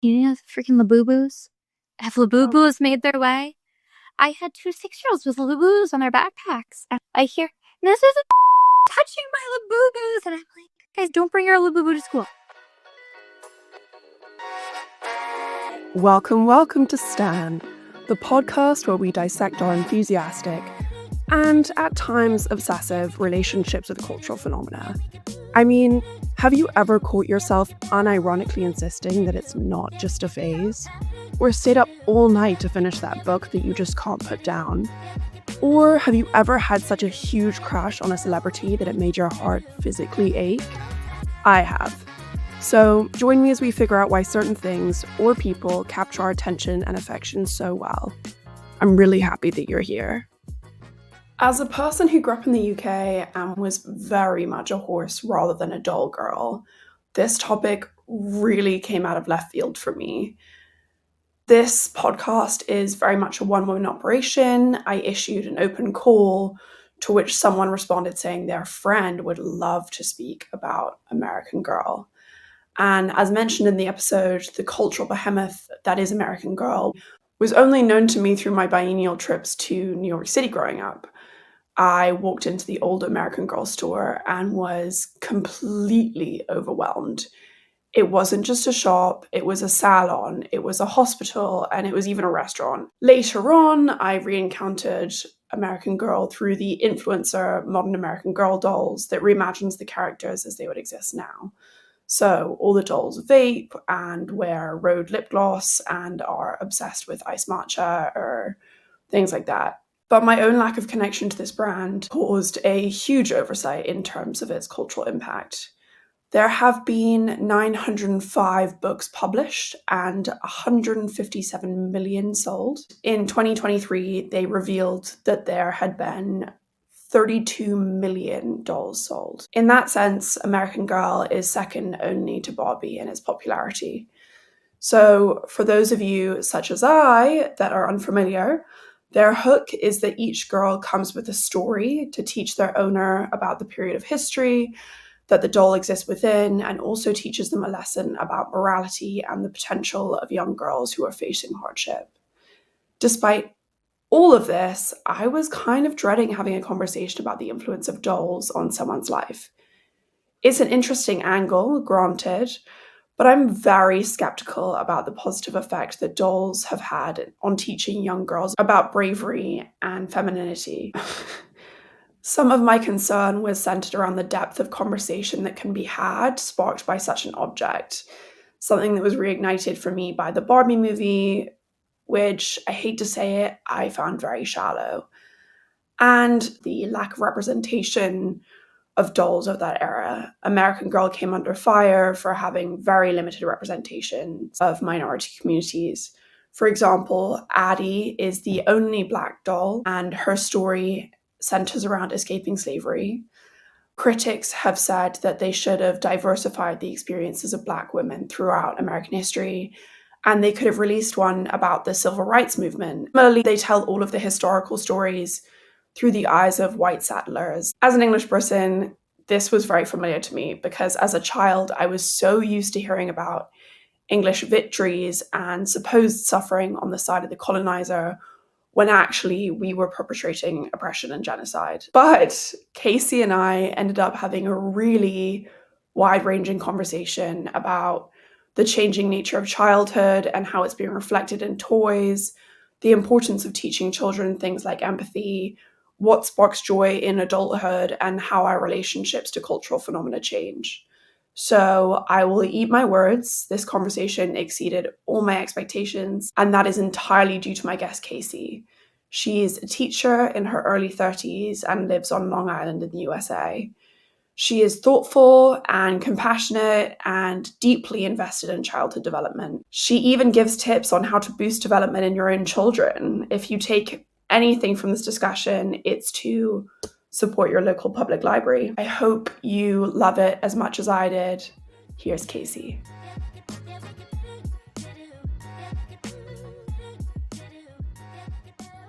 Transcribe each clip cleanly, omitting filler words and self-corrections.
You know, freaking Labubu's? Have Labubu's made their way? I had 2 6-year-olds with Labubu's on their backpacks. And I hear, this isn't touching my Labubu's. And I'm like, guys, don't bring your Labubu to school. Welcome to Stan, the podcast where we dissect our enthusiastic and, at times, obsessive relationships with cultural phenomena. I mean, have you ever caught yourself unironically insisting that it's not just a phase? Or stayed up all night to finish that book that you just can't put down? Or have you ever had such a huge crush on a celebrity that it made your heart physically ache? I have. So join me as we figure out why certain things or people capture our attention and affection so well. I'm really happy that you're here. As a person who grew up in the UK and was very much a horse rather than a doll girl, this topic really came out of left field for me. This podcast is very much a one-woman operation. I issued an open call to which someone responded saying their friend would love to speak about American Girl. And as mentioned in the episode, the cultural behemoth that is American Girl was only known to me through my biennial trips to New York City growing up. I walked into the old American Girl store and was completely overwhelmed. It wasn't just a shop, it was a salon, it was a hospital, and it was even a restaurant. Later on, I re-encountered American Girl through the influencer Modern American Girl dolls that reimagines the characters as they would exist now. So all the dolls vape and wear Rhode lip gloss and are obsessed with iced matcha or things like that. But my own lack of connection to this brand caused a huge oversight in terms of its cultural impact. There have been 905 books published and 157 million sold. In 2023, they revealed that there had been 32 million dolls sold. In that sense, American Girl is second only to Barbie in its popularity. So for those of you, such as I, that are unfamiliar, their hook is that each girl comes with a story to teach their owner about the period of history that the doll exists within, and also teaches them a lesson about morality and the potential of young girls who are facing hardship. Despite all of this, I was kind of dreading having a conversation about the influence of dolls on someone's life. It's an interesting angle, granted, but I'm very skeptical about the positive effect that dolls have had on teaching young girls about bravery and femininity. Some of my concern was centered around the depth of conversation that can be had, sparked by such an object. Something that was reignited for me by the Barbie movie, which, I hate to say it, I found very shallow. And the lack of representation of dolls of that era. American Girl came under fire for having very limited representation of minority communities. For example, Addie is the only Black doll, and her story centers around escaping slavery. Critics have said that they should have diversified the experiences of Black women throughout American history, and they could have released one about the civil rights movement. Similarly, they tell all of the historical stories through the eyes of white settlers. As an English person, this was very familiar to me because as a child, I was so used to hearing about English victories and supposed suffering on the side of the colonizer when actually we were perpetrating oppression and genocide. But Kasey and I ended up having a really wide-ranging conversation about the changing nature of childhood and how it's being reflected in toys, the importance of teaching children things like empathy, what sparks joy in adulthood, and how our relationships to cultural phenomena change. So I will eat my words. This conversation exceeded all my expectations, and that is entirely due to my guest, Kasey. She is a teacher in her early 30s and lives on Long Island in the USA. She is thoughtful and compassionate and deeply invested in childhood development. She even gives tips on how to boost development in your own children. If you take anything from this discussion, it's to support your local public library. I hope you love it as much as I did. Here's Kasey.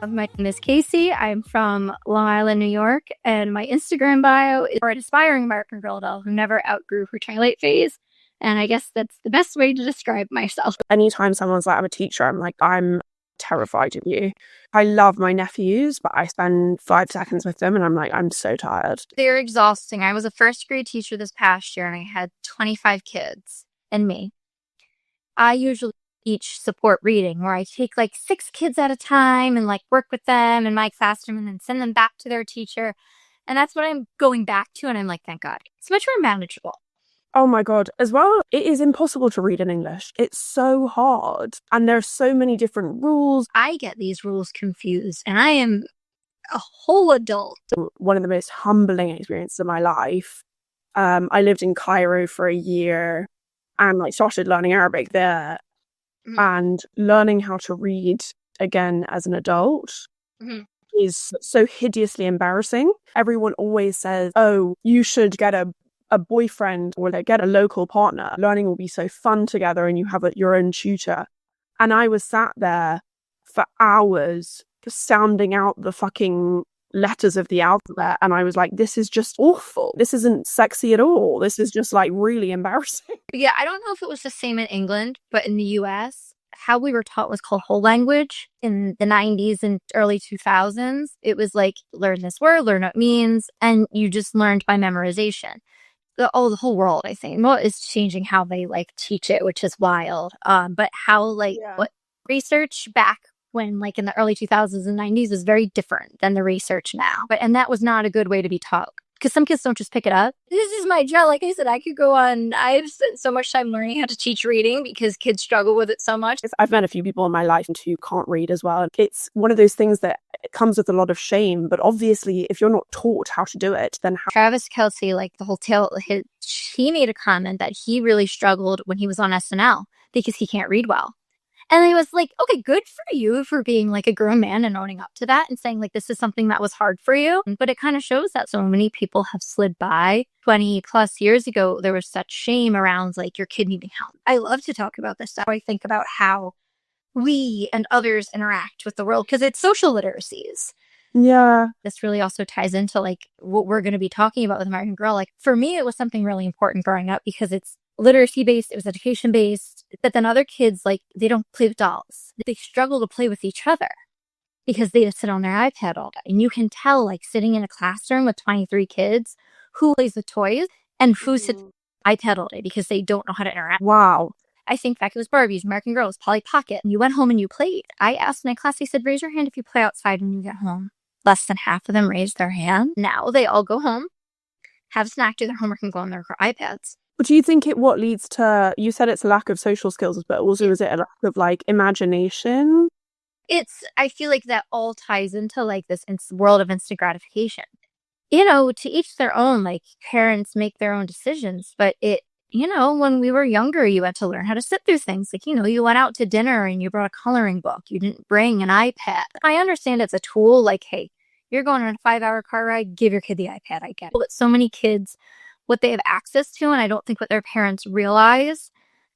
My name is Kasey. I'm from Long Island, New York, and my Instagram bio is for an aspiring American Girl doll who never outgrew her twilight phase And I guess that's the best way to describe myself. Anytime someone's like, I'm a teacher, I'm like, I'm terrified of you. I love my nephews, but I spend 5 seconds with them and I'm like, I'm so tired. They're exhausting. I was a first grade teacher this past year and I had 25 kids and me. I usually teach support reading where I take like 6 kids at a time and like work with them in my classroom and then send them back to their teacher. And that's what I'm going back to. And I'm like, thank God. It's much more manageable. Oh my God. As well, it is impossible to read in English. It's so hard. And there's so many different rules. I get these rules confused and I am a whole adult. One of the most humbling experiences of my life. I lived in Cairo for a year and like started learning Arabic there. And learning how to read again as an adult is so hideously embarrassing. Everyone always says, oh, you should get a boyfriend or like, get a local partner. Learning will be so fun together and you have your own tutor. And I was sat there for hours sounding out the fucking letters of the alphabet and I was like, this is just awful. This isn't sexy at all. This is just like really embarrassing. Yeah, I don't know if it was the same in England, but in the US, how we were taught was called whole language in the 90s and early 2000s. It was like, learn this word, learn what it means, and you just learned by memorization. The whole world, I think, is changing how they like teach it, which is wild. But how what research back when like in the early 2000s and 90s was very different than the research now. And that was not a good way to be taught. Because some kids don't just pick it up. This is my job. Like I said, I could go on. I've spent so much time learning how to teach reading because kids struggle with it so much. I've met a few people in my life who can't read as well. It's one of those things that comes with a lot of shame. But obviously, if you're not taught how to do it, then how? Travis Kelce, like the whole he made a comment that he really struggled when he was on SNL because he can't read well. And I was like, okay, good for you for being like a grown man and owning up to that and saying like, this is something that was hard for you. But it kind of shows that so many people have slid by. 20 plus years ago, there was such shame around like your kid needing help. I love to talk about this stuff. I think about how we and others interact with the world because it's social literacies. Yeah. This really also ties into like what we're going to be talking about with American Girl. Like for me, it was something really important growing up because it's literacy based, it was education based, but then other kids, like they don't play with dolls. They struggle to play with each other because they just sit on their iPad all day. And you can tell like sitting in a classroom with 23 kids who plays with toys and who sits on iPad all day because they don't know how to interact. Wow. I think back it was Barbies, American Girls, Polly Pocket, and you went home and you played. I asked my class, I said, raise your hand if you play outside when you get home. Less than half of them raised their hand. Now they all go home, have a snack, do their homework, and go on their iPads. But do you think what leads to, you said it's a lack of social skills, but also is it a lack of like imagination? I feel like that all ties into like this world of instant gratification. To each their own, like parents make their own decisions, but when we were younger, you had to learn how to sit through things. Like, you went out to dinner and you brought a coloring book. You didn't bring an iPad. I understand it's a tool. Like, hey, you're going on a 5-hour car ride, give your kid the iPad. I get it. But so many kids, what they have access to, and I don't think what their parents realize,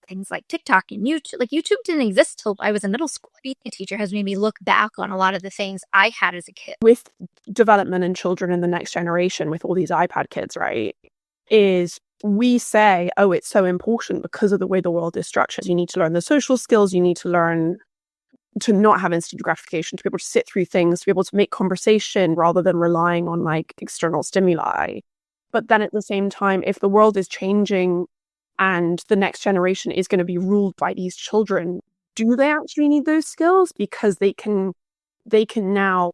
things like TikTok and YouTube. Like YouTube didn't exist till I was in middle school. Being a teacher has made me look back on a lot of the things I had as a kid. With development in children in the next generation, with all these iPad kids, right, is we say, oh, it's so important because of the way the world is structured. You need to learn the social skills. You need to learn to not have instant gratification, to be able to sit through things, to be able to make conversation rather than relying on like external stimuli. But then at the same time, if the world is changing and the next generation is going to be ruled by these children, do they actually need those skills? Because they can now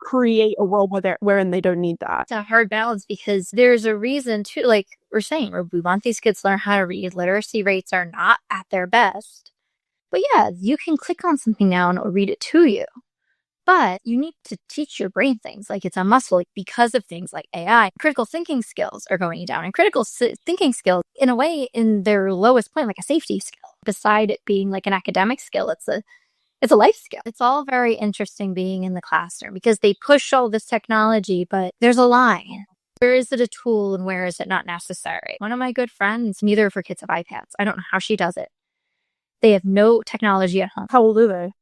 create a world wherein they don't need that. It's a hard balance because there's a reason too, like we're saying, where we want these kids to learn how to read. Literacy rates are not at their best. But yeah, you can click on something now and it'll read it to you. But you need to teach your brain things like it's a muscle, like because of things like AI. Critical thinking skills are going down, and critical thinking skills, in a way, in their lowest point, like a safety skill. Beside it being like an academic skill, it's a life skill. It's all very interesting being in the classroom because they push all this technology, but there's a line. Where is it a tool and where is it not necessary? One of my good friends, neither of her kids have iPads. I don't know how she does it. They have no technology at home. How old are they?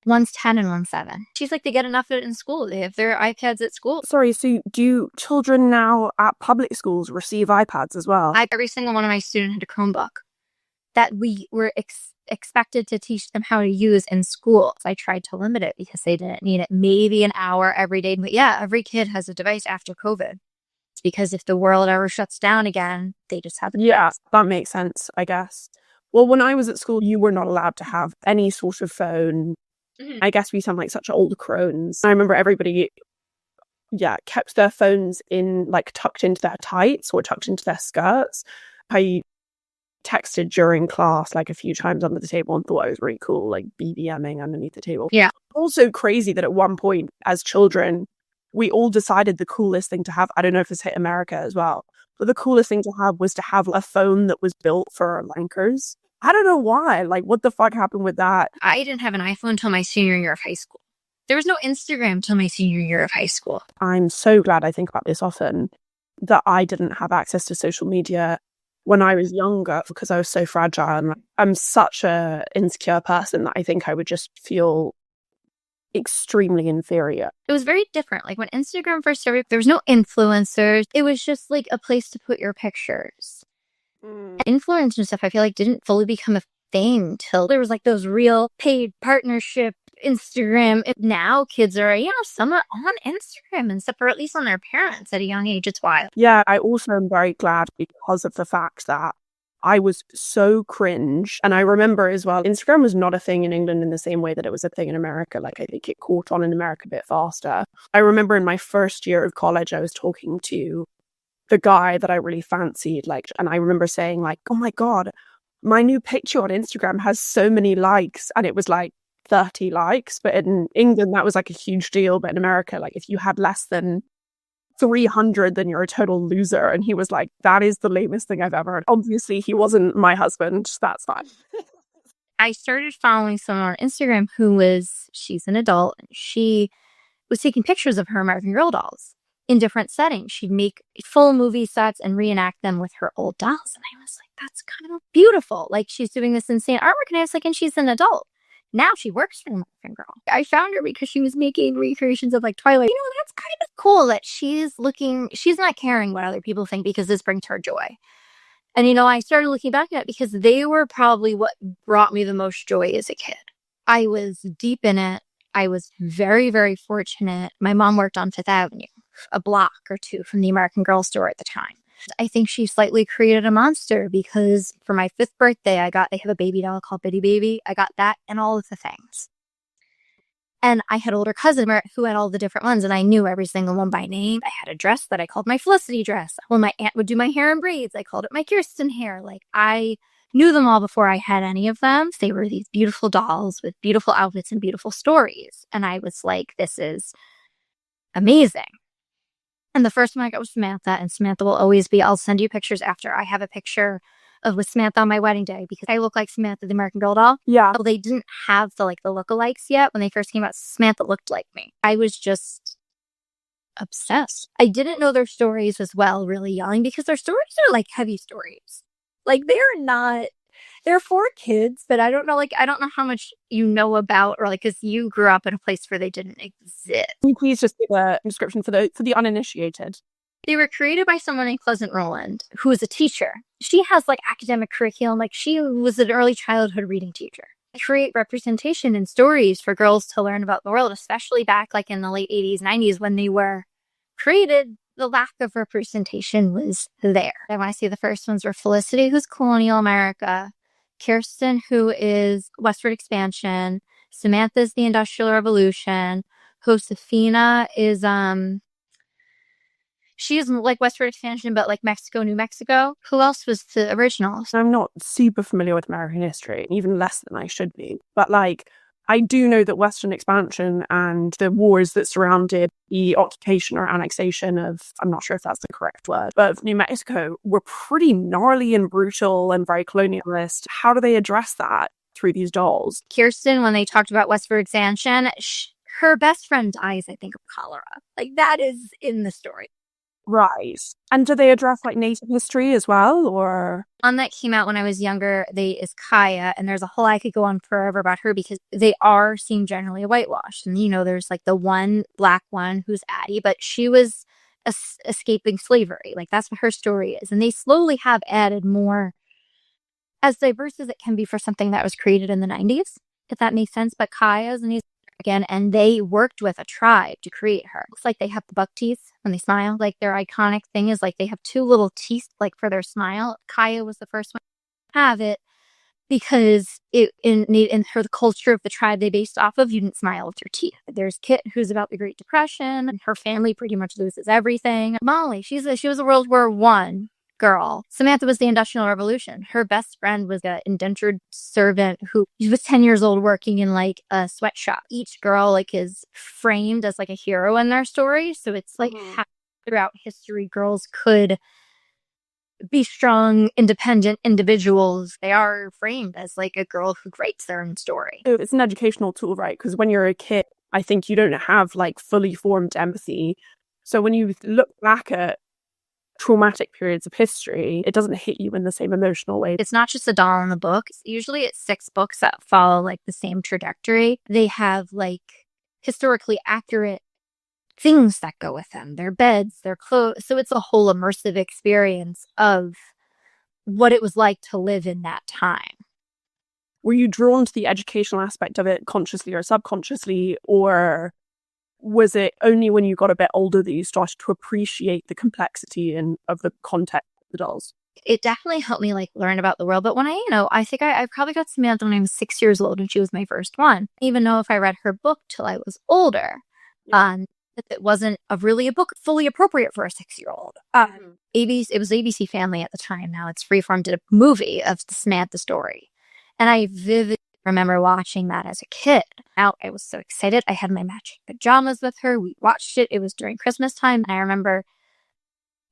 One's 10 and one's 7. She's like, they get enough of it in school. They have their iPads at school. Sorry, so do children now at public schools receive iPads as well? Every single one of my students had a Chromebook that we were expected to teach them how to use in school. So I tried to limit it because they didn't need it. Maybe an hour every day. But yeah, every kid has a device after COVID. It's because if the world ever shuts down again, they just have a device. Yeah, that makes sense, I guess. Well, when I was at school, you were not allowed to have any sort of phone. I guess we sound like such old crones. I remember everybody, kept their phones tucked into their tights or tucked into their skirts. I texted during class a few times under the table and thought I was really cool, BBMing underneath the table. Yeah. Also crazy that at one point as children, we all decided the coolest thing to have, I don't know if this hit America as well, but the coolest thing to have was to have a phone that was built for lankers. I don't know why. What the fuck happened with that? I didn't have an iPhone until my senior year of high school. There was no Instagram until my senior year of high school. I'm so glad, I think about this often, that I didn't have access to social media when I was younger because I was so fragile. And I'm such a insecure person that I think I would just feel extremely inferior. It was very different. When Instagram first started, there was no influencers. It was just a place to put your pictures. Influence and stuff, I feel didn't fully become a thing till there was those real paid partnership Instagram. Now kids are, somewhat on Instagram and stuff, or at least on their parents at a young age. It's wild. Yeah, I also am very glad because of the fact that I was so cringe. And I remember as well, Instagram was not a thing in England in the same way that it was a thing in America. I think it caught on in America a bit faster. I remember in my first year of college, I was talking to the guy that I really fancied, and I remember saying oh my God, my new picture on Instagram has so many likes, and it was 30 likes. But in England, that was a huge deal. But in America, if you had less than 300, then you're a total loser. And he was that is the lamest thing I've ever heard. Obviously, he wasn't my husband. That's fine. I started following someone on Instagram she's an adult, and she was taking pictures of her American Girl dolls in different settings. She'd make full movie sets and reenact them with her old dolls. And I was that's kind of beautiful. She's doing this insane artwork. And I was and she's an adult. Now she works for American Girl. I found her because she was making recreations of Twilight. That's kind of cool that she's not caring what other people think because this brings her joy. And, I started looking back at it because they were probably what brought me the most joy as a kid. I was deep in it. I was very, very fortunate. My mom worked on Fifth Avenue, a block or two from the American Girl store at the time. I think she slightly created a monster because for my 5th birthday, they have a baby doll called Bitty Baby. I got that and all of the things. And I had an older cousin who had all the different ones, and I knew every single one by name. I had a dress that I called my Felicity dress. When my aunt would do my hair in braids, I called it my Kirsten hair. I knew them all before I had any of them. They were these beautiful dolls with beautiful outfits and beautiful stories. And I was this is amazing. And the first one I got was Samantha, and Samantha will always be, I'll send you pictures after. I have a picture with Samantha on my wedding day because I look like Samantha, the American Girl doll. Yeah. So they didn't have the lookalikes yet. When they first came out, Samantha looked like me. I was just obsessed. I didn't know their stories as well really young because their stories are heavy stories. They're for kids, but I don't know, I don't know how much you know about, or because you grew up in a place where they didn't exist. Can you please just give a description for the uninitiated? They were created by someone named Pleasant Rowland, who is a teacher. She has academic curriculum. She was an early childhood reading teacher. They create representation and stories for girls to learn about the world, especially back in the late 80s, 90s when they were created. The lack of representation was there. I want to say the first ones were Felicity, who's colonial America, Kirsten, who is westward expansion, Samantha's the Industrial Revolution, Josefina is she's westward expansion but Mexico, New Mexico. Who else was the original? I'm not super familiar with American history, even less than I should be, but I do know that Western expansion and the wars that surrounded the occupation or annexation of, I'm not sure if that's the correct word, but of New Mexico were pretty gnarly and brutal and very colonialist. How do they address that through these dolls? Kirsten, when they talked about westward expansion, her best friend dies, I think, of cholera. That is in the story. Right. And do they address like Native history as well, or? One that came out when I was younger, is Kaya, and there's a whole, I could go on forever about her because they are seen generally whitewashed. And, there's like the one black one who's Addie, but she was escaping slavery. Like that's what her story is. And they slowly have added more as diverse as it can be for something that was created in the 90s, if that makes sense. But Kaya's and again, and they worked with a tribe to create her. Looks like they have the buck teeth when they smile. Like their iconic thing is like they have two little teeth like for their smile. Kaya was the first one to have it because in her the culture of the tribe they based off of, you didn't smile with your teeth. There's Kit, who's about the Great Depression, and her family pretty much loses everything. Molly, she was a World War I girl. Samantha was the Industrial Revolution. Her best friend was an indentured servant who was 10 years old working in like a sweatshop. Each girl like is framed as like a hero in their story. So it's like how throughout history girls could be strong, independent individuals. They are framed as like a girl who writes their own story. It's an educational tool, right? Because when you're a kid, I think you don't have like fully formed empathy. So when you look back at traumatic periods of history, it doesn't hit you in the same emotional way. It's not just a doll in the book. Usually it's 6 books that follow like the same trajectory. They have like historically accurate things that go with them, their beds, their clothes. So it's a whole immersive experience of what it was like to live in that time. Were you drawn to the educational aspect of it consciously or subconsciously, or was it only when you got a bit older that you started to appreciate the complexity of the context of the dolls? It definitely helped me like learn about the world. But when I think I probably got Samantha when I was 6 years old and she was my first one. I didn't even know if I read her book till I was older. It wasn't a book fully appropriate for a 6-year-old. It was ABC Family at the time. Now it's Freeform did a movie of the Samantha story. And I vividly remember watching that as a kid. I was so excited. I had my matching pajamas with her. We watched it. It was during Christmas time. And I remember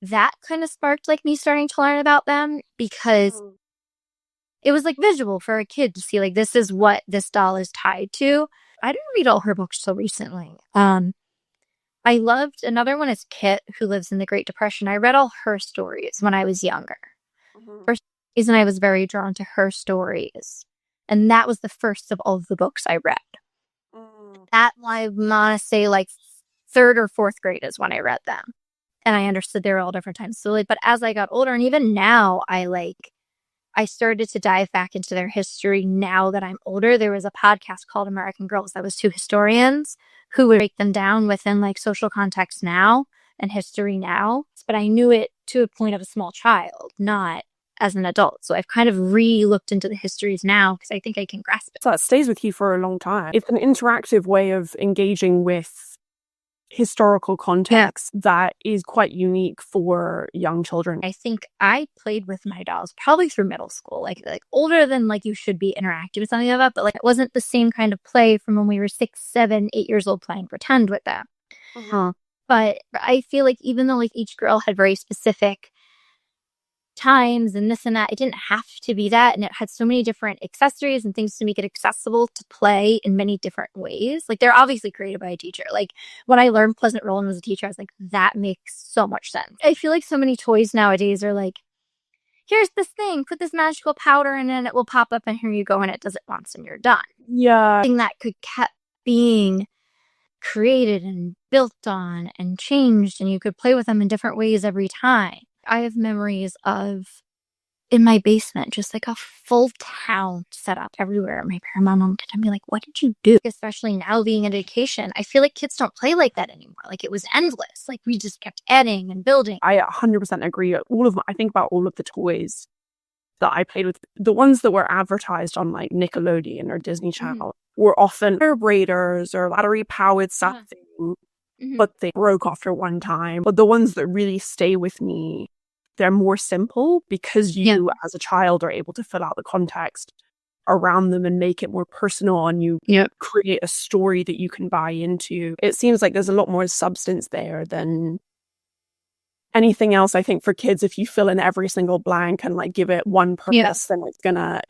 that kind of sparked like me starting to learn about them because it was like visual for a kid to see like this is what this doll is tied to. I didn't read all her books till recently. I loved another one is Kit, who lives in the Great Depression. I read all her stories when I was younger. For some reason, I was very drawn to her stories. And that was the first of all of the books I read. That I want to say like 3rd or 4th grade is when I read them. And I understood they were all different times. So but as I got older, and even now, I started to dive back into their history now that I'm older. There was a podcast called American Girls that was 2 historians who would break them down within like social context now and history now. But I knew it to a point of a small child, not as an adult. So I've kind of re-looked into the histories now because I think I can grasp it. So that stays with you for a long time. It's an interactive way of engaging with historical context that is quite unique for young children. I think I played with my dolls probably through middle school, like older than like you should be interacting with something like that, but like it wasn't the same kind of play from when we were 6, 7, 8 years old playing pretend with them. But I feel like even though like each girl had very specific times and this and that, it didn't have to be that, and it had so many different accessories and things to make it accessible to play in many different ways. Like they're obviously created by a teacher. Like when I learned Pleasant Rowland was a teacher, I was like, that makes so much sense. I feel like so many toys nowadays are like, here's this thing, put this magical powder in and it will pop up and here you go and it does it once and you're done. Something that could kept being created and built on and changed, and you could play with them in different ways every time. I have memories of in my basement, just like a full town set up everywhere. My mom could be like, what did you do? Especially now being in education, I feel like kids don't play like that anymore. Like it was endless. Like we just kept adding and building. I 100% agree. I think about all of the toys that I played with. The ones that were advertised on like Nickelodeon or Disney Channel were often vibrators or battery powered something, but they broke after one time. But the ones that really stay with me, they're more simple because you as a child are able to fill out the context around them and make it more personal, and you create a story that you can buy into. It seems like there's a lot more substance there than anything else. I think for kids, if you fill in every single blank and like give it one purpose, then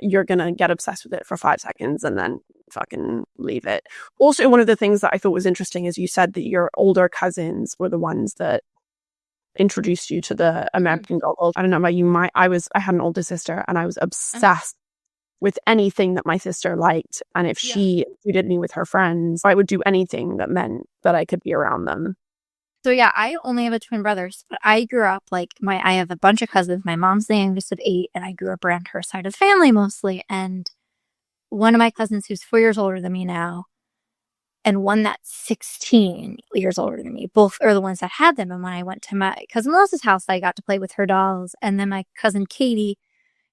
you're gonna get obsessed with it for 5 seconds and then fucking leave it. Also, one of the things that I thought was interesting is you said that your older cousins were the ones that introduced you to the American Girl. I don't know about you, I had an older sister and I was obsessed with anything that my sister liked. And if she included me with her friends, I would do anything that meant that I could be around them. So yeah, I only have a twin brother, but I grew up I have a bunch of cousins. My mom's the youngest of 8, and I grew up around her side of the family mostly. And one of my cousins who's 4 years older than me now, and one that's 16 years older than me, both are the ones that had them. And when I went to my cousin Melissa's house, I got to play with her dolls. And then my cousin Katie,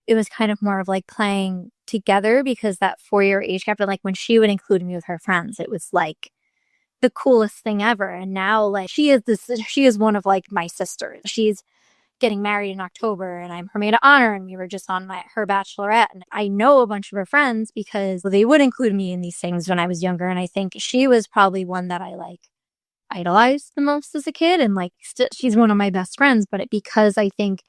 it was kind of more of like playing together because that 4-year age gap, and like when she would include me with her friends, it was like the coolest thing ever. And now like she is one of like my sisters. She's getting married in October and I'm her maid of honor, and we were just on her bachelorette, and I know a bunch of her friends because they would include me in these things when I was younger. And I think she was probably one that I like idolized the most as a kid, and like she's one of my best friends, but because I think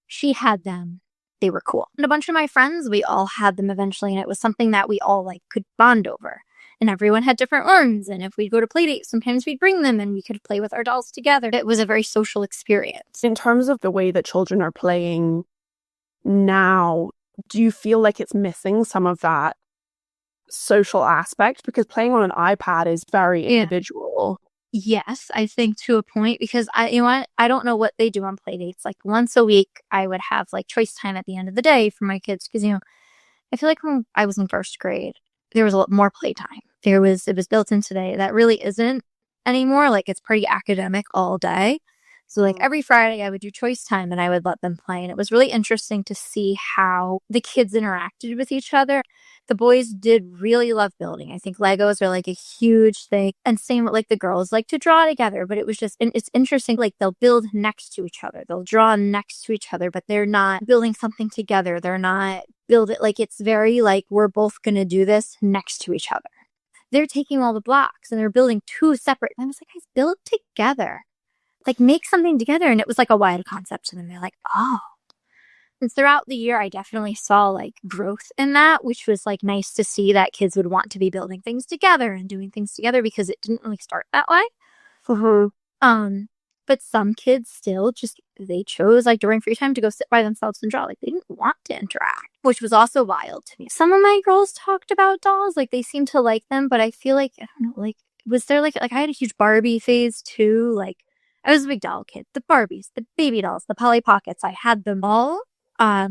she had them, they were cool. And a bunch of my friends, we all had them eventually, and it was something that we all like could bond over. And everyone had different ones. And if we'd go to play dates, sometimes we'd bring them and we could play with our dolls together. It was a very social experience. In terms of the way that children are playing now, do you feel like it's missing some of that social aspect? Because playing on an iPad is very individual. Yes, I think to a point, because I don't know what they do on play dates. Like once a week, I would have like choice time at the end of the day for my kids. Because, I feel like when I was in first grade, there was a lot more playtime. It was built in today. That really isn't anymore. Like it's pretty academic all day. So like every Friday I would do choice time and I would let them play. And it was really interesting to see how the kids interacted with each other. The boys did really love building. I think Legos are like a huge thing. And same with like the girls like to draw together. But it was just, it's interesting. Like they'll build next to each other. They'll draw next to each other, but they're not building something together. They're not build it. Like it's very like, we're both going to do this next to each other. They're taking all the blocks and they're building 2 separate. And I was like, guys, build together. Like make something together. And it was like a wild concept to them. They're like, oh. And throughout the year, I definitely saw like growth in that, which was like nice to see that kids would want to be building things together and doing things together, because it didn't really start that way. But some kids still they chose like during free time to go sit by themselves and draw. Like they didn't want to interact, which was also wild to me. Some of my girls talked about dolls, like they seemed to like them, but I feel like, I don't know, like was there like I had a huge Barbie phase too. Like I was a big doll kid. The Barbies, the baby dolls, the Polly Pockets, I had them all. I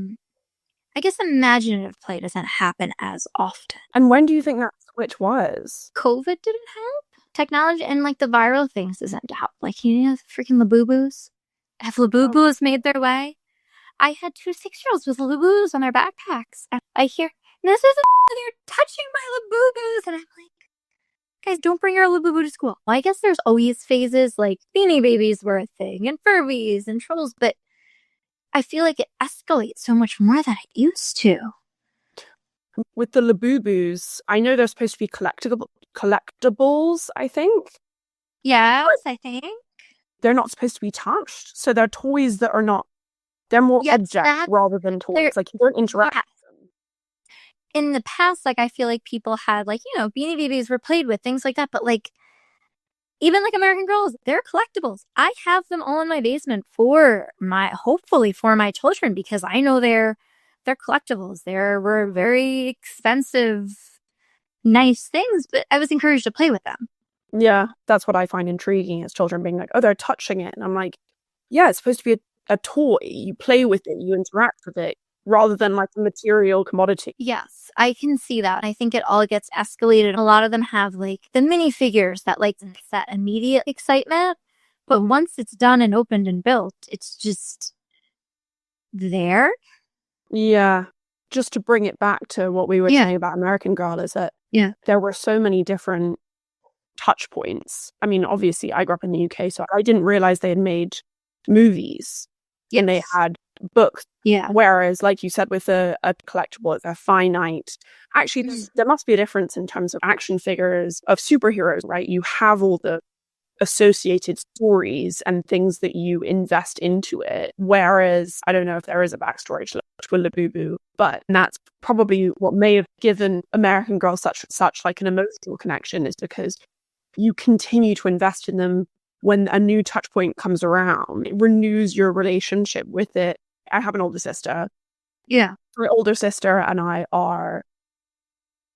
guess imaginative play doesn't happen as often. And when do you think that switch was? COVID didn't help. Technology and like the viral things doesn't help. Like, the freaking Labubus. Have Labubus made their way? I had 2 6-year-olds with Labubus on their backpacks. And I hear, this is they're touching my Labubus. And I'm like, guys, don't bring your Labubu to school. Well, I guess there's always phases, like Beanie Babies were a thing, and Furbies and Trolls, but I feel like it escalates so much more than it used to. With the Labubus, I know they're supposed to be collectibles, I think. Yes, I think. They're not supposed to be touched. So they're toys that are not, they're more objects rather than toys. Like you don't interact with them. In the past, like I feel like people had like, Beanie Babies were played with, things like that. But like, even like American Girls, they're collectibles. I have them all in my basement hopefully for my children, because I know they're collectibles. Were very expensive, nice things, but I was encouraged to play with them. Yeah, that's what I find intriguing, is children being like, oh, they're touching it. And I'm like, yeah, it's supposed to be a toy. You play with it, you interact with it, rather than like a material commodity. Yes, I can see that. I think it all gets escalated. A lot of them have like the minifigures that like that immediate excitement. But once it's done and opened and built, it's just there. Yeah. Just to bring it back to what we were saying about American Girl, is that there were so many different touch points. I mean, obviously, I grew up in the UK, so I didn't realize they had made movies. And they had books. Yeah. Whereas, like you said, with a collectible, it's a finite. Actually, there must be a difference in terms of action figures of superheroes, right? You have all the associated stories and things that you invest into it. Whereas, I don't know if there is a backstory to a Labubu, but that's probably what may have given American Girl such like an emotional connection, is because you continue to invest in them when a new touch point comes around, it renews your relationship with it. I have an older sister. Yeah. My older sister and I are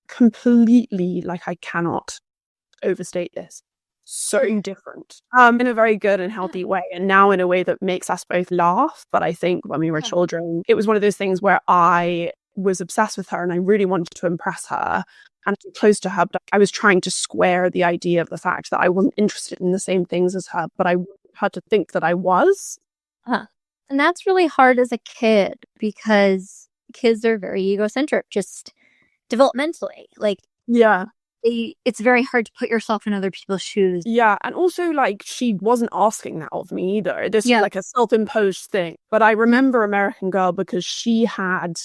completely, like, I cannot overstate this, so different, in a very good and healthy way, and now in a way that makes us both laugh. But I think when we were children, it was one of those things where I was obsessed with her and I really wanted to impress her and be close to her, but I was trying to square the idea of the fact that I wasn't interested in the same things as her, but I had to think that I was. And that's really hard as a kid, because kids are very egocentric, just developmentally. Like, Yeah. it's very hard to put yourself in other people's shoes. Yeah, and also, like, she wasn't asking that of me either. This was like a self-imposed thing. But I remember American Girl because she had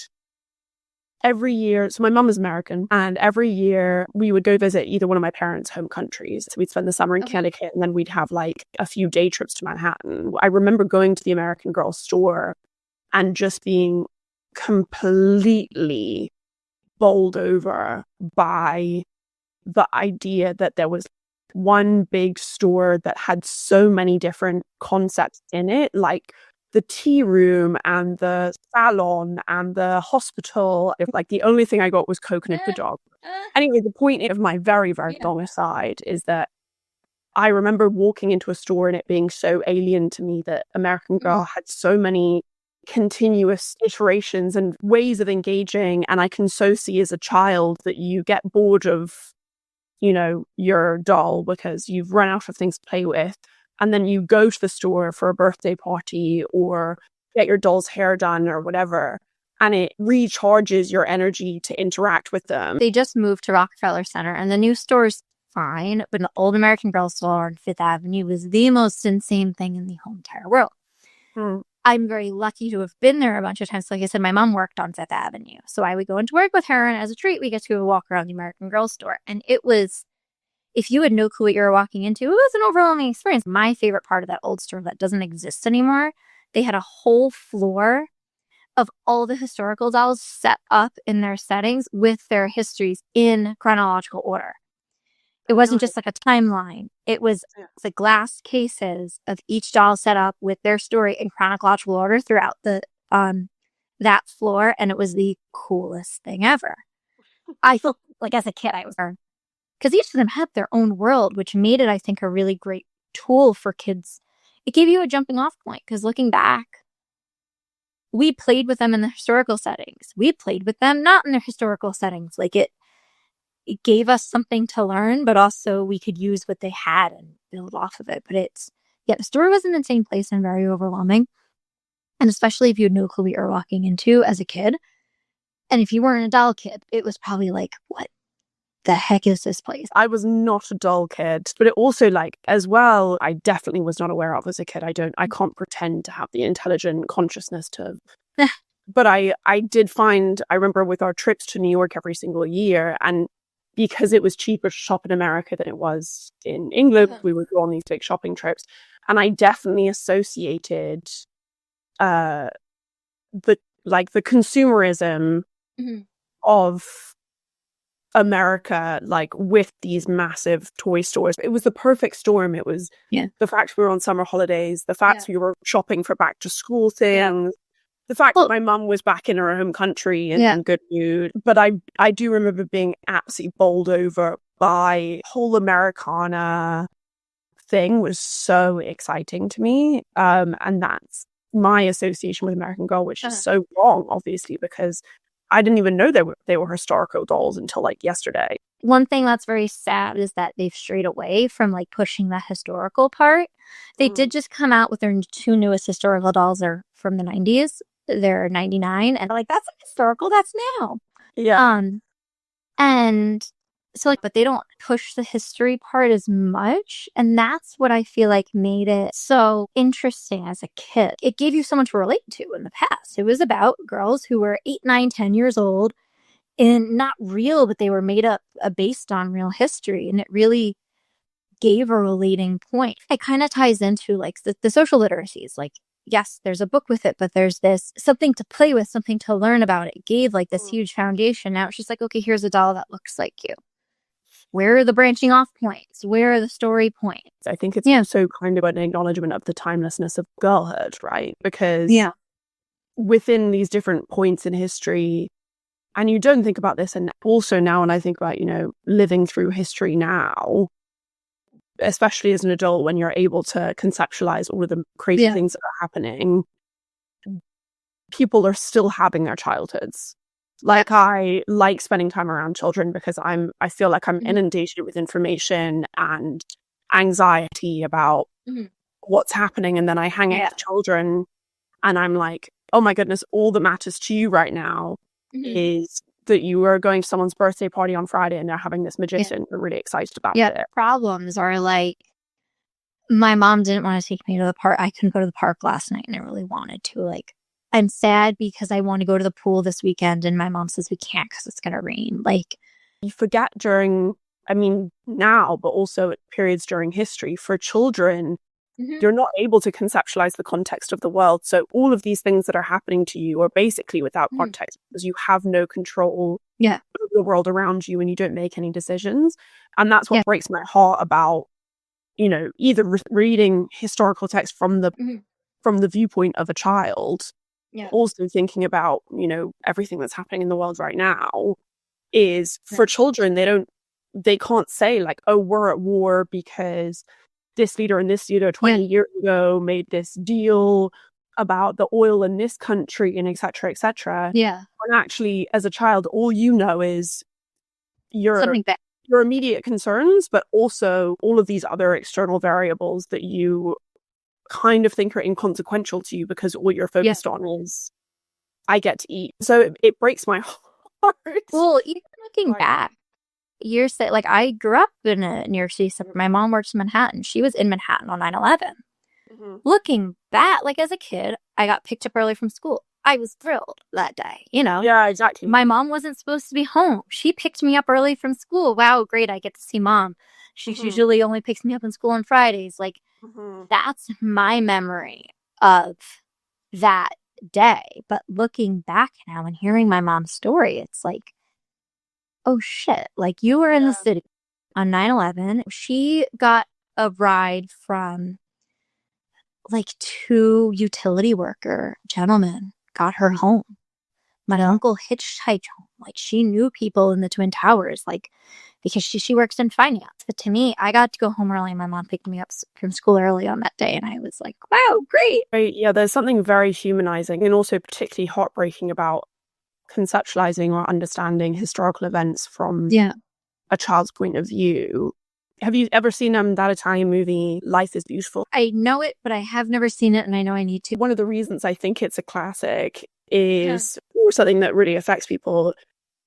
every year, so my mum is American, and every year we would go visit either one of my parents' home countries. So we'd spend the summer in Connecticut, and then we'd have like a few day trips to Manhattan. I remember going to the American Girl store and just being completely bowled over by the idea that there was one big store that had so many different concepts in it, like the tea room and the salon and the hospital. Like, the only thing I got was coconut for dog. Anyway, the point of my very, very long aside is that I remember walking into a store and it being so alien to me that American Girl had so many continuous iterations and ways of engaging. And I can so see as a child that you get bored of, you know, your doll because you've run out of things to play with. And then you go to the store for a birthday party or get your doll's hair done or whatever. And it recharges your energy to interact with them. They just moved to Rockefeller Center, and the new store's fine, but an old American Girl store on Fifth Avenue was the most insane thing in the whole entire world. I'm very lucky to have been there a bunch of times. Like I said, my mom worked on Fifth Avenue, so I would go into work with her, and as a treat, we get to go walk around the American Girl store. And it was, if you had no clue what you were walking into, it was an overwhelming experience. My favorite part of that old store that doesn't exist anymore, they had a whole floor of all the historical dolls set up in their settings with their histories in chronological order. It wasn't just like a timeline. It was the glass cases of each doll set up with their story in chronological order throughout the that floor, and it was the coolest thing ever. I felt like as a kid I was, because each of them had their own world, which made it, I think, a really great tool for kids. It gave you a jumping off point, because looking back, we played with them in the historical settings. We played with them not in their historical settings. Like, it gave us something to learn, but also we could use what they had and build off of it. But the story was an insane place and very overwhelming. And especially if you had no clue what you were walking into as a kid. And if you weren't a doll kid, it was probably like, what the heck is this place? I was not a doll kid, but it also, like, as well, I definitely was not aware of as a kid. I can't pretend to have the intelligent consciousness to. But I did find, I remember with our trips to New York every single year, and because it was cheaper to shop in America than it was in England, we would go on these big shopping trips. And I definitely associated the consumerism of America, like, with these massive toy stores. It was the perfect storm. It was the fact we were on summer holidays, the fact we were shopping for back to school things, the fact that my mum was back in her home country and in good mood. But I do remember being absolutely bowled over by whole Americana thing. Was so exciting to me. And that's my association with American Girl, which is so wrong, obviously, because I didn't even know they were historical dolls until like yesterday. One thing that's very sad is that they've strayed away from like pushing the historical part. They did just come out with their two newest historical dolls are from the 90s. They're 99, and like, that's historical, that's now. And so, like, but they don't push the history part as much, and that's what I feel like made it so interesting as a kid. It gave you someone to relate to in the past. It was about girls who were 8, 9, 10 years old, and not real, but they were made up based on real history, and it really gave a relating point. It kind of ties into like the social literacies. Like, yes, there's a book with it, but there's this something to play with, something to learn about. It gave like this huge foundation. Now it's just like, okay, here's a doll that looks like you. where are the branching off points? Where are the story points? I think it's also kind of an acknowledgement of the timelessness of girlhood, right? Because within these different points in history, and you don't think about this, and also now when I think about, living through history now, especially as an adult, when you're able to conceptualize all of the crazy things that are happening, people are still having their childhoods. Like, I like spending time around children because I feel like I'm inundated with information and anxiety about what's happening. And then I hang out with children and I'm like, oh my goodness, all that matters to you right now is that you are going to someone's birthday party on Friday and they're having this magician. You're really excited about it. Problems are like, my mom didn't want to take me to the park. I couldn't go to the park last night and I really wanted to. Like, I'm sad because I want to go to the pool this weekend and my mom says we can't because it's going to rain. Like, you forget now, but also at periods during history, for children, you're not able to conceptualize the context of the world. So all of these things that are happening to you are basically without context because you have no control over the world around you and you don't make any decisions. And that's what breaks my heart about, either reading historical text from the viewpoint of a child, also thinking about, everything that's happening in the world right now, is for children, they can't say like, oh, we're at war because this leader and this leader 20 years ago made this deal about the oil in this country and et cetera, et cetera. And actually, as a child, all you know is your immediate concerns, but also all of these other external variables that you kind of think are inconsequential to you because all you're focused on is, I get to eat. So it breaks my heart. Well, even looking back, years that, like, I grew up in a New York City suburb. My mom works in Manhattan. She was in Manhattan on 9/11. Looking back, like, as a kid, I got picked up early from school. I was thrilled that day, Yeah, exactly. My mom wasn't supposed to be home. She picked me up early from school. Wow, great. I get to see mom. She usually only picks me up in school on Fridays. Like, that's my memory of that day. But looking back now and hearing my mom's story, it's like, oh shit, like, you were in the city on 9/11. She got a ride from like 2 utility worker gentlemen, got her home. My uncle hitchhiked home. Like, she knew people in the Twin Towers, like, because she works in finance. But to me, I got to go home early. My mom picked me up from school early on that day. And I was like, wow, great. Right, yeah, there's something very humanizing and also particularly heartbreaking about conceptualizing or understanding historical events from a child's point of view. Have you ever seen that Italian movie, Life is Beautiful? I know it, but I have never seen it, and I know I need to. One of the reasons I think it's a classic is, or something that really affects people,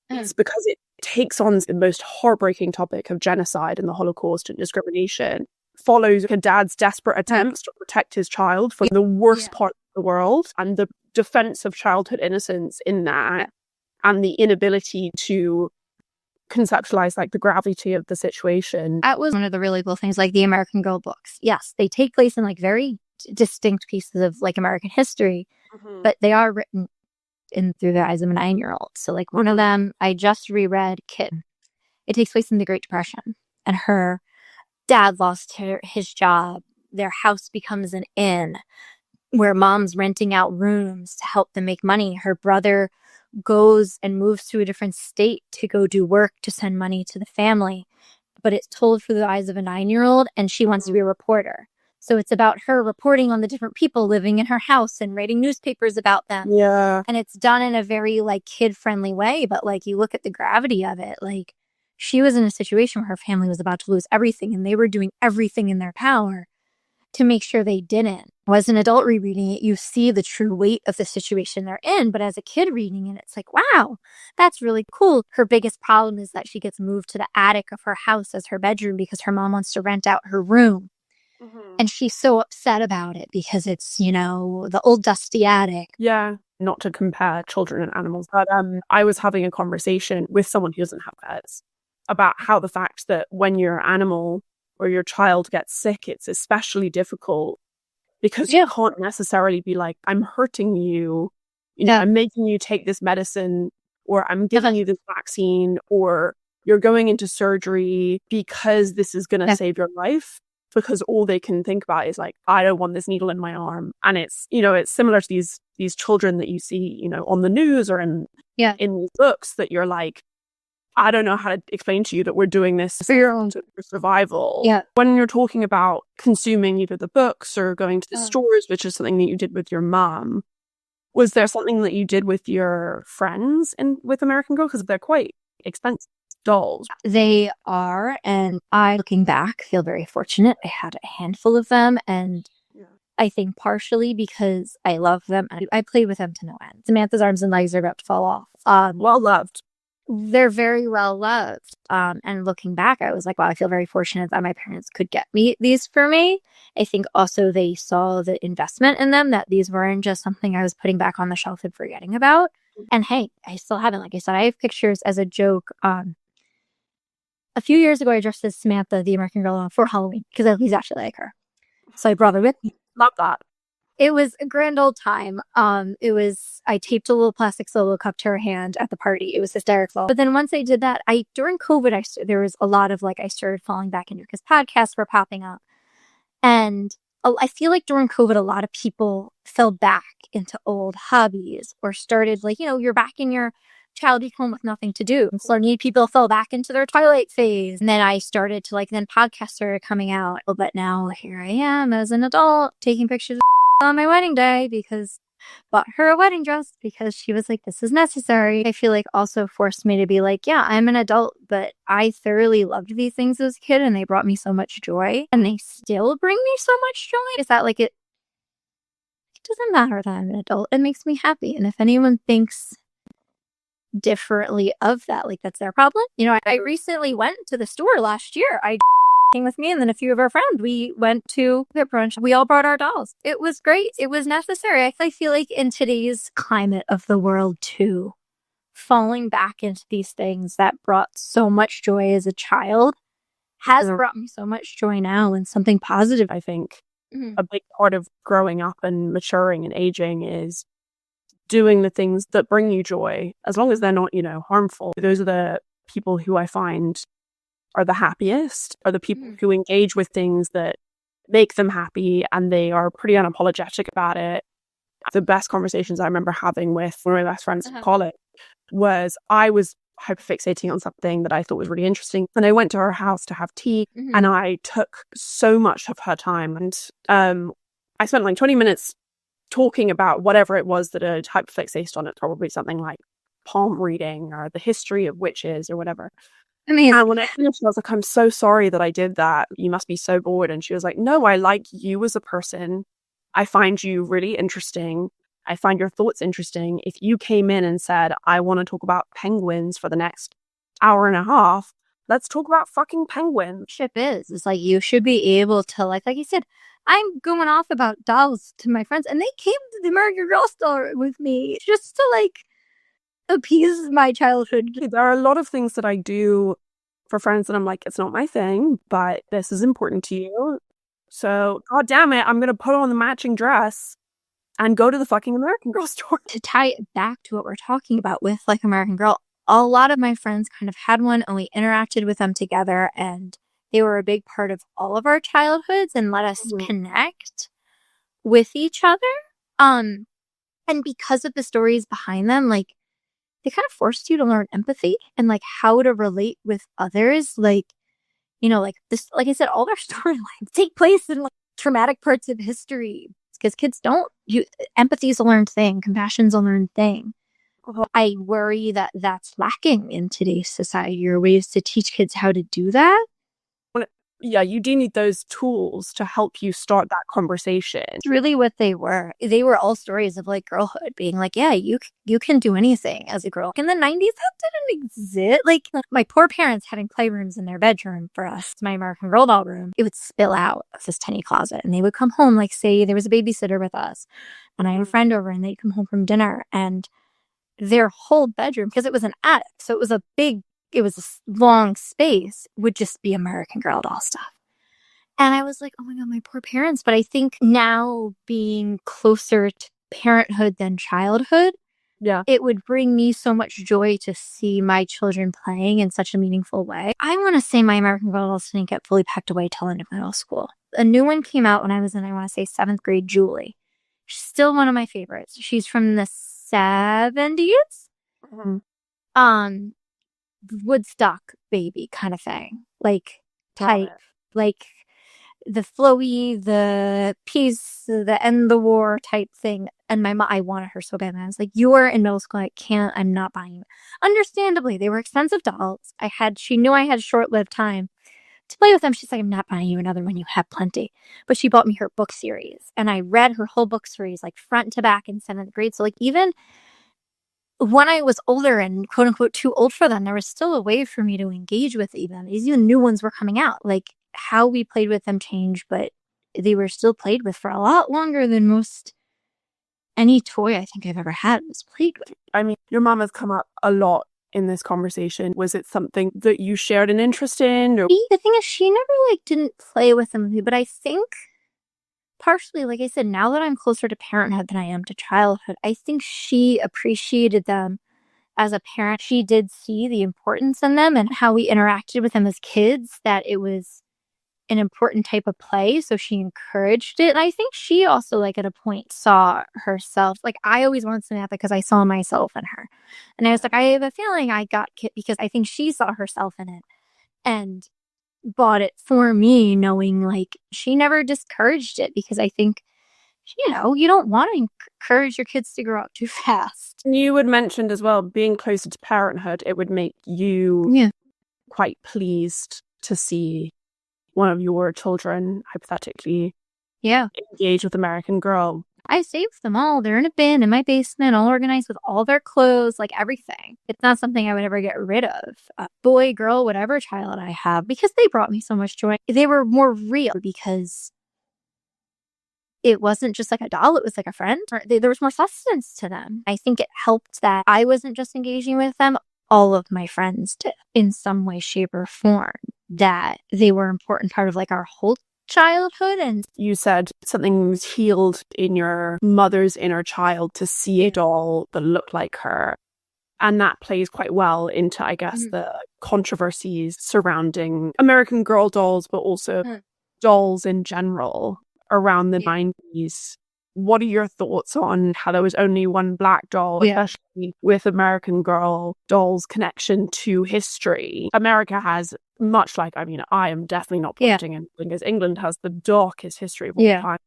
is because it takes on the most heartbreaking topic of genocide and the Holocaust and discrimination, follows a dad's desperate attempts to protect his child from the worst part of the world, and the defense of childhood innocence in that, and the inability to conceptualize like the gravity of the situation. That was one of the really cool things, like the American Girl books. Yes, they take place in like very distinct pieces of like American history, but they are written in through the eyes of a 9-year-old. So like one of them, I just reread Kitten. It takes place in the Great Depression, and her dad lost his job. Their house becomes an inn where mom's renting out rooms to help them make money. Her brother goes and moves to a different state to go do work to send money to the family. But it's told through the eyes of a 9-year-old, and she wants to be a reporter. So it's about her reporting on the different people living in her house and writing newspapers about them. Yeah. And it's done in a very like kid-friendly way. But like, you look at the gravity of it, like, she was in a situation where her family was about to lose everything, and they were doing everything in their power to make sure they didn't. As an adult rereading it, you see the true weight of the situation they're in. But as a kid reading it, it's like, wow, that's really cool. Her biggest problem is that she gets moved to the attic of her house as her bedroom because her mom wants to rent out her room. And she's so upset about it because it's, the old dusty attic. Yeah. Not to compare children and animals, but I was having a conversation with someone who doesn't have pets about how the fact that when your animal or your child gets sick, it's especially difficult because you can't necessarily be like, I'm hurting you, I'm making you take this medicine, or I'm giving you this vaccine, or you're going into surgery because this is going to save your life, because all they can think about is like, I don't want this needle in my arm. And it's, it's similar to these children that you see, on the news or in these books, that you're like, I don't know how to explain to you that we're doing this for your own survival. Yeah. When you're talking about consuming either the books or going to the stores, which is something that you did with your mom, was there something that you did with your friends with American Girl? Because they're quite expensive dolls. They are, and I, looking back, feel very fortunate. I had a handful of them, and I think partially because I love them. I played with them to no end. Samantha's arms and legs are about to fall off. Well loved. They're very well loved. And looking back, I was like, wow, I feel very fortunate that my parents could get me these for me. I think also they saw the investment in them, that these weren't just something I was putting back on the shelf and forgetting about. And hey, I still haven't. Like I said, I have pictures as a joke. A few years ago, I dressed as Samantha, the American Girl, for Halloween because I was actually like her. So I brought her with me. Love that. It was a grand old time. I taped a little plastic solo cup to her hand at the party. It was hysterical. But then once I did that, during COVID, there was a lot of I started falling back into, because podcasts were popping up. And I feel like during COVID, a lot of people fell back into old hobbies or started you're back in your childhood home with nothing to do. And so many people fell back into their Twilight phase. And then I started to then podcasts started coming out. But now here I am as an adult taking pictures on my wedding day because bought her a wedding dress because she was like, this is necessary. I feel like also forced me to be like, yeah, I'm an adult, but I thoroughly loved these things as a kid and they brought me so much joy and they still bring me so much joy. Is that it doesn't matter that I'm an adult. It makes me happy. And if anyone thinks differently of that, that's their problem. I recently went to the store last year. I came with me and then a few of our friends, we went to their brunch. We all brought our dolls. It was great. It was necessary. I feel like in today's climate of the world too, falling back into these things that brought so much joy as a child has brought me so much joy now, and something positive. I think a big part of growing up and maturing and aging is doing the things that bring you joy, as long as they're not, harmful. Those are the people who I find are the happiest, are the people who engage with things that make them happy and they are pretty unapologetic about it. The best conversations I remember having with one of my best friends in college was I was hyperfixating on something that I thought was really interesting. And I went to her house to have tea and I took so much of her time. And I spent 20 minutes talking about whatever it was that I'd hyperfixated on. It's probably something like palm reading or the history of witches or whatever. And when I finished, I was like, I'm so sorry that I did that. You must be so bored. And she was like, no, I like you as a person. I find you really interesting. I find your thoughts interesting. If you came in and said, I want to talk about penguins for the next hour and a half, let's talk about fucking penguins. It's you should be able to, like you said, I'm going off about dolls to my friends, and they came to the American Girl store with me just to appease my childhood. There are a lot of things that I do for friends that I'm like, it's not my thing, but this is important to you. So, God damn it, I'm going to put on the matching dress and go to the fucking American Girl store. To tie it back to what we're talking about with American Girl, a lot of my friends kind of had one and we interacted with them together, and they were a big part of all of our childhoods and let us connect with each other. And because of the stories behind them, they kind of forced you to learn empathy and how to relate with others. This, I said, all their storylines take place in traumatic parts of history because kids empathy is a learned thing. Compassion's a learned thing. I worry that that's lacking in today's society, or ways to teach kids how to do that. Yeah, you do need those tools to help you start that conversation. It's really what they were. They were all stories of girlhood, being yeah, you can do anything as a girl. In the 90s, that didn't exist. My poor parents having playrooms in their bedroom for us, my American Girl doll room, it would spill out of this tiny closet, and they would come home, say there was a babysitter with us, and I had a friend over, and they'd come home from dinner, and their whole bedroom, because it was an attic, so it was a long space, would just be American Girl doll stuff. And I was like, oh my God, my poor parents. But I think now, being closer to parenthood than childhood, Yeah. it would bring me so much joy to see my children playing in such a meaningful way. I want to say my American Girl dolls didn't get fully packed away till end of middle school. A new one came out when I was in, I want to say, 7th grade, Julie. She's still one of my favorites. She's from the 70s. Mhm. Woodstock baby kind of thing. Like, Got type. it. Like, the flowy, the peace, the end the war type thing. And my mom, I wanted her so bad. And I was like, you're in middle school. I'm not buying you. Understandably, they were expensive dolls. She knew I had short-lived time to play with them. She's like, I'm not buying you another one. You have plenty. But she bought me her book series. And I read her whole book series, like front to back in 7th grade. So like even when I was older and quote unquote too old for them, there was still a way for me to engage with them. These even new ones were coming out. Like how we played with them changed, but they were still played with for a lot longer than most any toy I think I've ever had was played with. I mean, your mom has come up a lot in this conversation. Was it something that you shared an interest in? Or The thing is, she never didn't play with them with me, but I think partially, like I said, now that I'm closer to parenthood than I am to childhood, I think she appreciated them as a parent. She did see the importance in them and how we interacted with them as kids, that it was an important type of play. So she encouraged it. And I think she also, at a point, saw herself. Like, I always wanted Samantha because I saw myself in her. And I was like, I have a feeling I got Kit because I think she saw herself in it and bought it for me, knowing she never discouraged it because I think, you don't want to encourage your kids to grow up too fast. you had mentioned as well, being closer to parenthood, it would make you quite pleased to see one of your children, hypothetically, engage with American Girl. I saved them all. They're in a bin in my basement, all organized with all their clothes, everything. It's not something I would ever get rid of. Boy, girl, whatever child I have, because they brought me so much joy. They were more real because it wasn't just like a doll, it was like a friend. There was more substance to them. I think it helped that I wasn't just engaging with them. All of my friends did in some way, shape, or form, that they were an important part of our whole childhood. And you said something was healed in your mother's inner child to see a doll that looked like her. And that plays quite well into, I guess, the controversies surrounding American Girl dolls, but also dolls in general around the 90s. What are your thoughts on how there was only one black doll, especially with American Girl dolls' connection to history? America has, much like, I am definitely not pointing in because England has the darkest history of all time.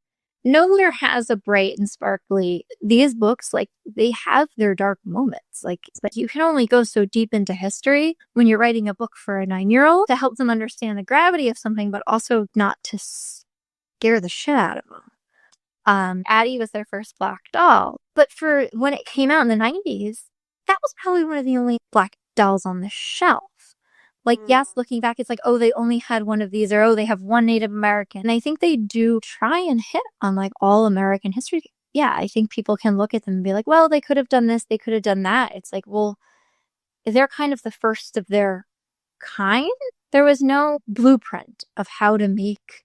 Nowhere has a bright and sparkly. These books, they have their dark moments. But you can only go so deep into history when you're writing a book for a 9-year-old to help them understand the gravity of something, but also not to scare the shit out of them. Addie was their first black doll. But for when it came out in the 90s, that was probably one of the only black dolls on the shelf. Yes, looking back, it's they only had one of these, or they have one Native American. And I think they do try and hit on all American history. Yeah, I think people can look at them and be like, well, they could have done this, they could have done that. It's well, they're kind of the first of their kind. There was no blueprint of how to make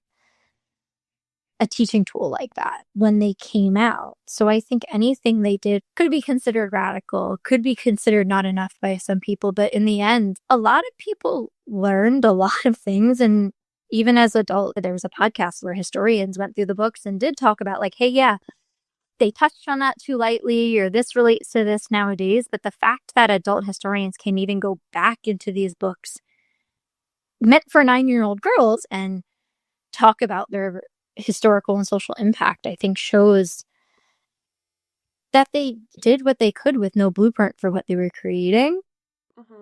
a teaching tool like that when they came out. So I think anything they did could be considered radical, could be considered not enough by some people. But in the end, a lot of people learned a lot of things. And even as adults, there was a podcast where historians went through the books and did talk about hey, yeah, they touched on that too lightly, or this relates to this nowadays. But the fact that adult historians can even go back into these books meant for 9-year-old girls and talk about their historical and social impact, I think shows that they did what they could with no blueprint for what they were creating.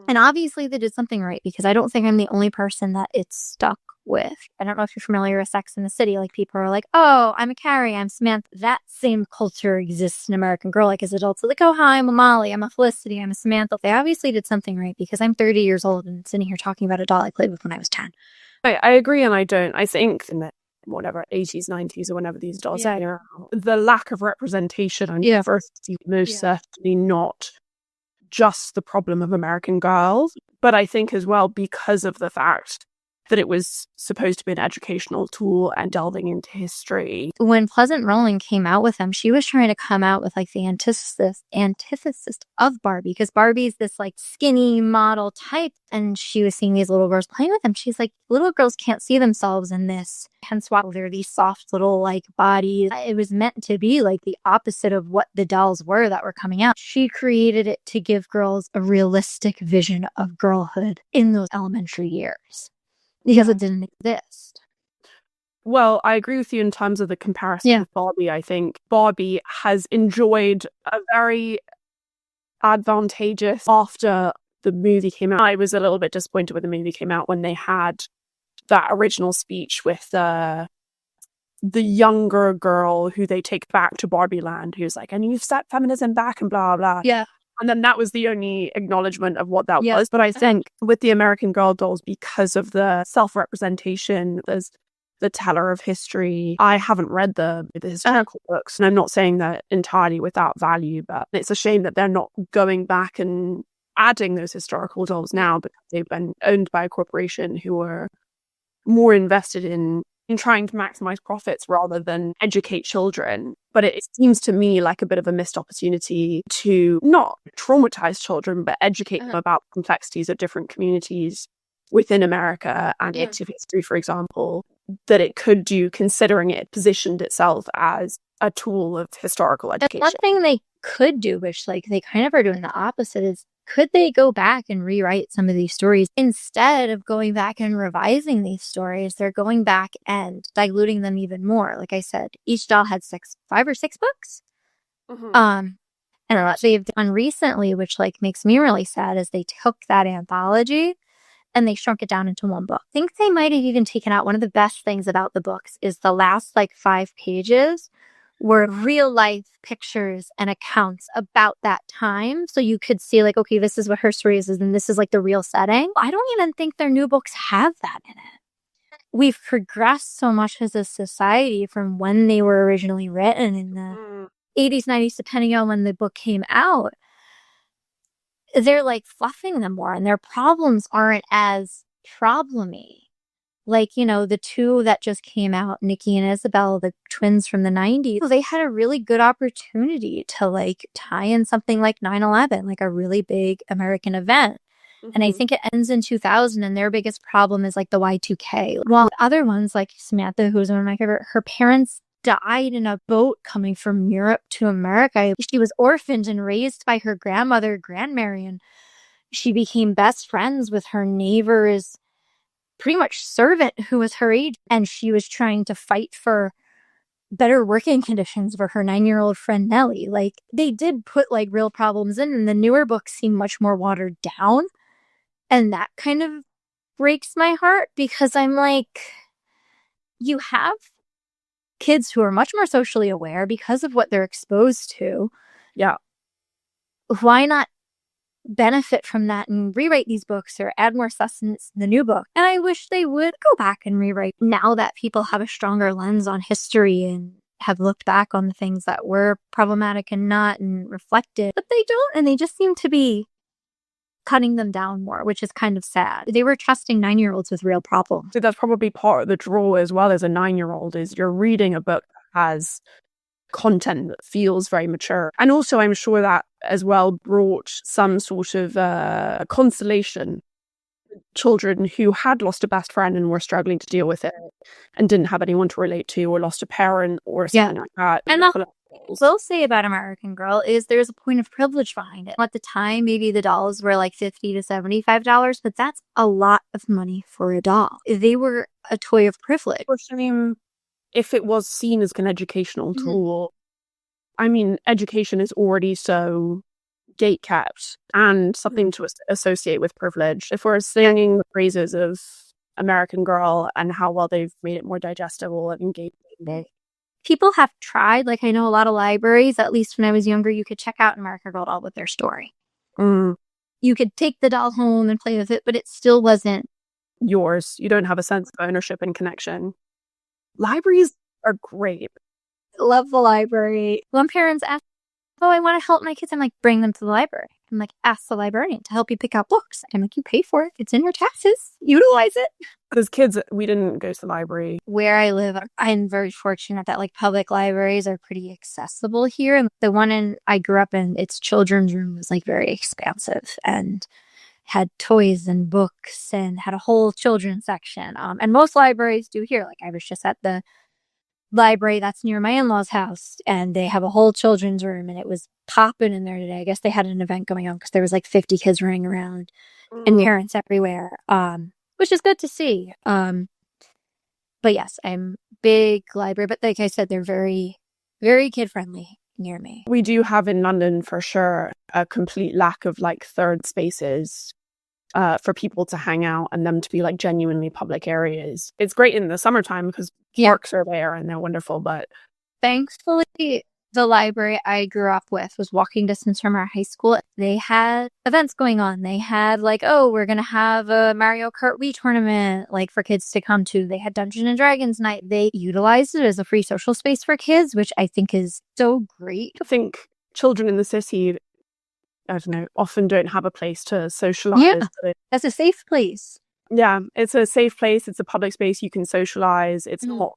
And obviously they did something right, because I don't think I'm the only person that it's stuck with. I don't know if you're familiar with Sex and the City. People are oh, I'm a Carrie, I'm Samantha. That same culture exists in American Girl. As adults, oh, hi, I'm a Molly, I'm a Felicity, I'm a Samantha. They obviously did something right, because I'm 30 years old and sitting here talking about a doll I played with when I was 10. I agree, and I don't. I think in the 80s, 90s, or whenever these dolls came out, the lack of representation and diversity most certainly not just the problem of American Girls, but I think as well because of the fact that it was supposed to be an educational tool and delving into history. When Pleasant Rowling came out with them, she was trying to come out with like the antithesis of Barbie, because Barbie's this like skinny model type, and she was seeing these little girls playing with them. She's like, little girls can't see themselves in this, hence why they're these soft little like bodies. It was meant to be like the opposite of what the dolls were that were coming out. She created it to give girls a realistic vision of girlhood in those elementary years, because it didn't exist. Well, I agree with you in terms of the comparison with Barbie. I think Barbie has enjoyed a very advantageous after the movie came out. I was a little bit disappointed when the movie came out, when they had that original speech with the younger girl who they take back to Barbie Land, who's like, and you've set feminism back and blah, blah. Yeah. And then that was the only acknowledgement of what that was. But I think with the American Girl dolls, because of the self-representation, there's the teller of history. I haven't read the historical books, and I'm not saying that entirely without value, but it's a shame that they're not going back and adding those historical dolls now, because they've been owned by a corporation who are more invested in trying to maximize profits rather than educate children. But it seems to me like a bit of a missed opportunity to not traumatize children, but educate them about the complexities of different communities within America and its history, for example, that it could do, considering it positioned itself as a tool of historical education. One thing they could do, which like they kind of are doing the opposite, is could they go back and rewrite some of these stories? Instead of going back and revising these stories, they're going back and diluting them even more. Like I said, each doll had 5 or 6 books. And what they've done recently, which like makes me really sad, is they took that anthology and they shrunk it down into one book. I think they might have even taken out, one of the best things about the books is the last like 5 pages were real life pictures and accounts about that time. So you could see like, okay, this is what her story is, and this is like the real setting. I don't even think their new books have that in it. We've progressed so much as a society from when they were originally written in the 80s, 90s, depending on when the book came out. They're like fluffing them more, and their problems aren't as problemy. Like, you know, the 2 that just came out, Nikki and Isabel, the twins from the 90s, they had a really good opportunity to like tie in something like 9/11, like a really big American event. And I think it ends in 2000, and their biggest problem is like the Y2K. While other ones like Samantha, who's one of my favorite, her parents died in a boat coming from Europe to America. She was orphaned and raised by her grandmother, Grandmary, and she became best friends with her neighbor's pretty much servant who was her age, and she was trying to fight for better working conditions for her 9-year-old friend Nellie. Like, they did put like real problems in, and the newer books seem much more watered down, and that kind of breaks my heart, because I'm like, you have kids who are much more socially aware because of what they're exposed to. Yeah. Why not benefit from that and rewrite these books or add more sustenance in the new book? And I wish they would go back and rewrite, now that people have a stronger lens on history and have looked back on the things that were problematic and not, and reflected. But they don't, and they just seem to be cutting them down more, which is kind of sad. They were trusting 9-year-olds with real problems. So that's probably part of the draw as well as a 9-year-old, is you're reading a book that has content that feels very mature. And also I'm sure that as well brought some sort of consolation. Children who had lost a best friend and were struggling to deal with it and didn't have anyone to relate to, or lost a parent or something like that. And the will say about American Girl is there's a point of privilege behind it. At the time, maybe the dolls were like $50 to $75, but that's a lot of money for a doll. They were a toy of privilege. I mean, if it was seen as an educational tool, I mean, education is already so gate-kept and something to associate with privilege. If we're singing the praises of American Girl and how well they've made it more digestible and engaging, people have tried. Like, I know a lot of libraries, at least when I was younger, you could check out an American Girl doll with their story. You could take the doll home and play with it, but it still wasn't yours. You don't have a sense of ownership and connection. Libraries are great. Love the library. When parents ask oh, I want to help my kids. I'm like, bring them to the library. I'm like, ask the librarian to help you pick out books. I'm like, you pay for it. It's in your taxes. Utilize it. As kids, we didn't go to the library. Where I live, I'm very fortunate that like public libraries are pretty accessible here. And the one I grew up in, its children's room was like very expansive and had toys and books and had a whole children's section. And most libraries do here. Like I was just at the library that's near my in-laws' house, and they have a whole children's room, and it was popping in there today. I guess they had an event going on because there was like 50 kids running around and parents everywhere, which is good to see. But yes, I'm big library, but like I said, they're very, very kid-friendly near me. We do have in London for sure a complete lack of like third spaces for people to hang out and them to be like genuinely public areas. It's great in the summertime because parks are there and they're wonderful, but thankfully the library I grew up with was walking distance from our high school. They had events going on. They had like, oh, we're going to have a Mario Kart Wii tournament like for kids to come to. They had Dungeons and Dragons night. They utilized it as a free social space for kids, which I think is so great. I think children in the city, I don't know, often don't have a place to socialize. Yeah, that's a safe place. Yeah, it's a safe place. It's a public space you can socialize. It's not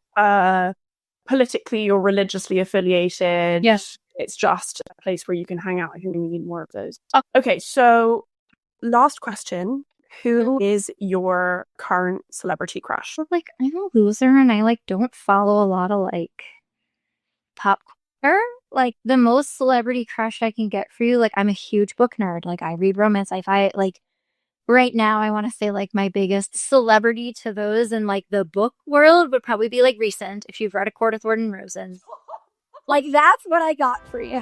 politically or religiously affiliated. Yes. It's just a place where you can hang out. I think we need more of those. Okay, so last question. Who is your current celebrity crush? Like, I'm a loser and I like don't follow a lot of like pop culture. Like the most celebrity crush I can get for you, like I'm a huge book nerd. Like I read romance. Like right now I want to say like my biggest celebrity to those in like the book world would probably be like recent. If you've read A Court of Thorn and Roses. Like that's what I got for you.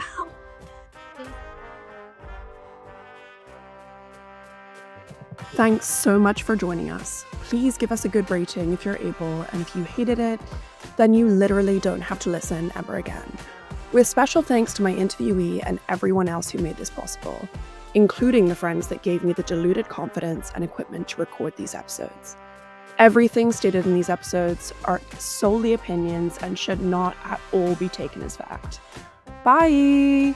Thanks so much for joining us. Please give us a good rating if you're able, and if you hated it, then you literally don't have to listen ever again. With special thanks to my interviewee and everyone else who made this possible, including the friends that gave me the deluded confidence and equipment to record these episodes. Everything stated in these episodes are solely opinions and should not at all be taken as fact. Bye!